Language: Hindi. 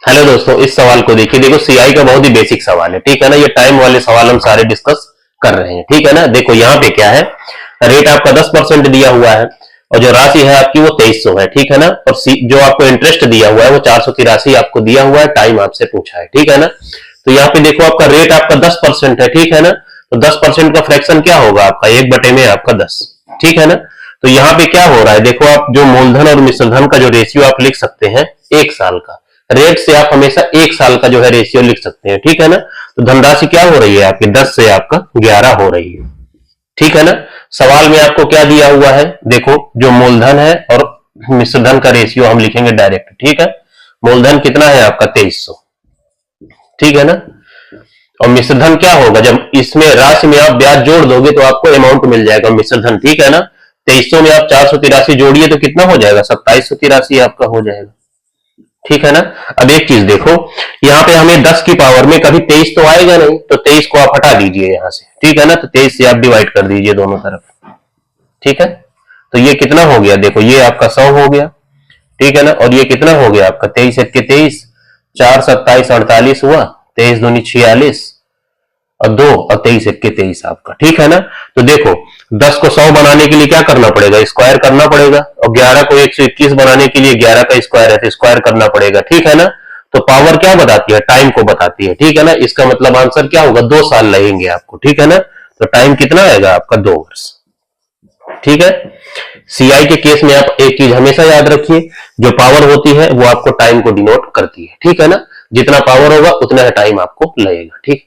हेलो दोस्तों, इस सवाल को देखिए। देखो सीआई का बहुत ही बेसिक सवाल है, ठीक है ना। ये टाइम वाले सवाल हम सारे डिस्कस कर रहे हैं, ठीक है ना। देखो यहाँ पे क्या है, रेट आपका 10% दिया हुआ है और जो राशि है आपकी वो 2300 है, ठीक है ना। और जो आपको इंटरेस्ट दिया हुआ है वो 400 की राशि आपको दिया हुआ है, टाइम आपसे पूछा है, ठीक है ना। तो यहाँ पे देखो आपका रेट आपका 10% है, ठीक है ना। तो 10% का फ्रैक्शन क्या होगा आपका, 1 बटे में आपका 10, ठीक है ना। तो यहाँ पे क्या हो रहा है, देखो आप जो मूलधन और मिश्रधन का जो रेशियो आप लिख सकते हैं 1 साल का, रेट से आप हमेशा 1 साल का जो है रेशियो लिख सकते हैं, ठीक है ना। तो धनराशि क्या हो रही है आपकी, 10 से आपका 11 हो रही है, ठीक है ना। सवाल में आपको क्या दिया हुआ है, देखो जो मूलधन है और मिश्रधन का रेशियो हम लिखेंगे डायरेक्ट, ठीक है। मूलधन कितना है आपका 2300, ठीक है ना। और मिश्रधन क्या होगा, जब इसमें राशि में आप ब्याज जोड़ दोगे तो आपको अमाउंट मिल जाएगा मिश्रधन, ठीक है ना। 2300 में आप 400 की राशि जोड़िए तो कितना हो जाएगा, 2700 की राशि आपका हो जाएगा, ठीक है ना। अब एक चीज देखो, यहाँ पे हमें 10 की पावर में कभी 23 तो आएगा नहीं, तो 23 को आप हटा दीजिए यहां से, ठीक है ना। तो 23 से आप डिवाइड कर दीजिए दोनों तरफ, ठीक है। तो ये कितना हो गया, देखो ये आपका 100 हो गया, ठीक है ना। और ये कितना हो गया आपका 23 एक के 23, 4 27 48 हुआ, 23 दूनी 46 और 2 और 23 एक के 23 आपका, ठीक है ना। तो देखो 10 को 100 बनाने के लिए क्या करना पड़ेगा, स्क्वायर करना पड़ेगा। और 11 को 121 बनाने के लिए 11 का स्क्वायर है तो स्क्वायर करना पड़ेगा, ठीक है ना। तो पावर क्या बताती है, टाइम को बताती है, ठीक है ना। इसका मतलब आंसर क्या होगा, 2 साल लगेंगे आपको, ठीक है ना। तो टाइम कितना आएगा आपका, 2 वर्ष, ठीक है। सीआई के केस में आप एक चीज हमेशा याद रखिए, जो पावर होती है वो आपको टाइम को डिनोट करती है, ठीक है ना। जितना पावर होगा उतना टाइम आपको लगेगा, ठीक।